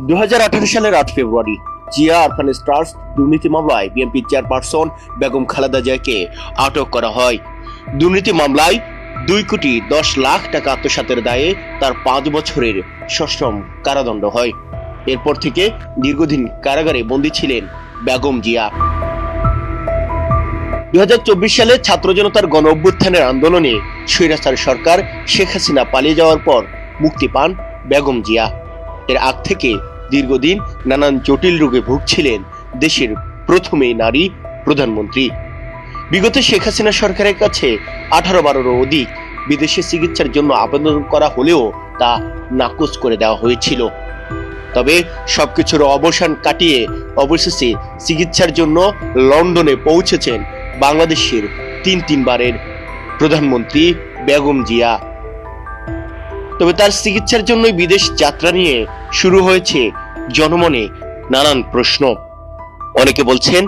2018 সালের 8 ফেব্রুয়ারি জিয়া আরফান স্টার্স দুর্নীতি মামলায় বিএনপি চেয়ারপারসন বেগম খালেদা জিয়াকে আটক করা হয়। দুর্নীতি মামলায় 2,10,00,000 টাকা আত্মসাতের দায়ে তার 5 বছরের সশ্রম কারাদণ্ড হয়। এরপর থেকে দীর্ঘদিন কারাগারে বন্দী ছিলেন বেগম জিয়া। 2024 সালে ছাত্র জনতার গণ অভ্যুত্থানের আন্দোলনে স্বৈরাচার সরকার শেখ হাসিনা পালিয়ে যাওয়ার পর মুক্তি পান বেগম জিয়া। এর আগ থেকে দীর্ঘদিন নানান জটিল রোগে ভুগছিলেন দেশের প্রথম নারী প্রধানমন্ত্রী। বিগত শেখ হাসিনা সরকারের কাছে 18-12 অধিক বিদেশে চিকিৎসার জন্য আবেদন করা হলেও তা নাকচ করে দেওয়া হয়েছিল। তবে সবকিছুর অবসান কাটিয়ে অবশেষে চিকিৎসার জন্য লন্ডনে পৌঁছেছেন বাংলাদেশের 3 বারের প্রধানমন্ত্রী বেগম জিয়া। তবে তার চিকিৎসার জন্য বিদেশ যাত্রা নিয়ে শুরু হয়েছে জনমনে নানান প্রশ্ন। অনেকে বলছেন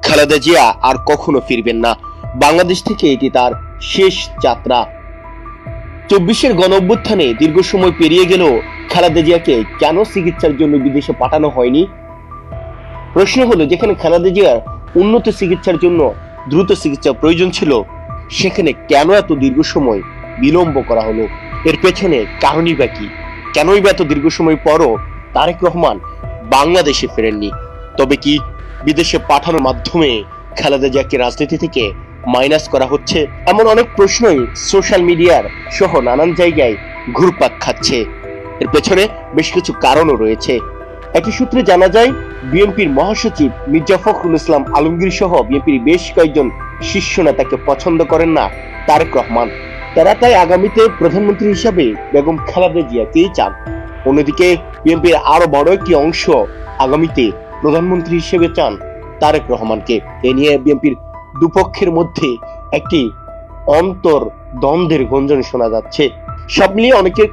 খালেদা জিয়া আর কখনো ফিরবেন না, বাংলাদেশ থেকে এটি তার শেষ যাত্রা। 24-এর গণ অভ্যুত্থানে দীর্ঘ সময় পেরিয়ে গেলেও খালেদা জিয়াকে কেন চিকিৎসার জন্য বিদেশে পাঠানো হয়নি? প্রশ্ন হলো, যেখানে খালেদা জিয়ার উন্নত চিকিৎসার জন্য দ্রুত চিকিৎসা প্রয়োজন ছিল, সেখানে কেন এত দীর্ঘ সময় বিলম্ব করা হলো? এর পেছনে কারণই বা কি? কেনই বা এত দীর্ঘ সময় পরও তারেক রহমান বাংলাদেশে ফেরেননি? তবে কি বিদেশে পাঠানোর মাধ্যমে খালেদা জিয়াকে রাজনীতি থেকে মাইনাস করা হচ্ছে? এমন অনেক প্রশ্নই সোশ্যাল মিডিয়ার সহ নানান জায়গায় ঘুরপাক খাচ্ছে। এর পেছনে বেশ কিছু কারণও রয়েছে। একই সূত্রে জানা যায়, বিএনপির মহাসচিব মির্জা ফখরুল ইসলাম আলমগীর সহ বিএনপির বেশ কয়েকজন শীর্ষ নেতাকে পছন্দ করেন না তারেক রহমান। তারা তাই আগামীতে প্রধানমন্ত্রী হিসাবে বেগম খালেদা জিয়াকেই চান। অন্যদিকে বিএনপির আরো বড় একটি অংশ আগামীতে প্রধানমন্ত্রী হিসেবে চান তারেক রহমানকে। এ নিয়ে বিএনপির দুপক্ষের মধ্যে একটি অন্তর দ্বন্দ্বের গঞ্জন শোনা যাচ্ছে। সব মিলিয়ে অনেকে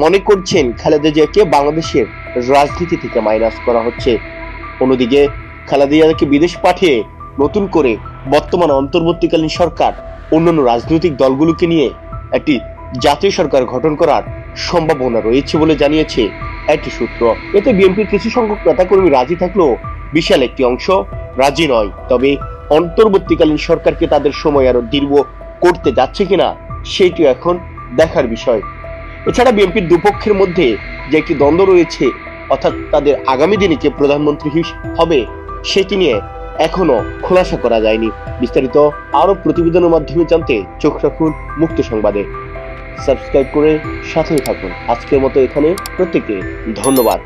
মনে করছেন খালেদা জিয়াকে বাংলাদেশের রাজনীতি থেকে মাইনাস করা হচ্ছে। অন্যদিকে খালেদা জিয়াকে বিদেশ পাঠিয়ে নতুন করে বর্তমান অন্তর্বর্তীকালীন সরকার অন্যান্য রাজনৈতিক দলগুলোকে নিয়ে একটি জাতীয় সরকার গঠন করার সম্ভাবনা রয়েছে বলে জানিয়েছে একটি সূত্র। এতে বিএনপির কিছু সংখ্যক নেতাকর্মী রাজি থাকলেও বিশাল একটি অংশ রাজি নয়। তবে অন্তর্বর্তীকালীন সরকারকে তাদের সময় আরো দীর্ঘ করতে যাচ্ছে কিনা সেটি এখন দেখার বিষয়। এছাড়া বিএনপির দুপক্ষের মধ্যে যে একটি দ্বন্দ্ব রয়েছে, অর্থাৎ তাদের আগামী দিনে কে প্রধানমন্ত্রী হবে সেটি নিয়ে এখনো খোলাসা করা যায়নি। বিস্তারিত আরো প্রতিবেদনের মাধ্যমে জানতে চোখ রাখুন মুক্ত সংবাদে। সাবস্ক্রাইব করে সাথেই থাকুন। আজকের মতো এখানে প্রত্যেককে ধন্যবাদ।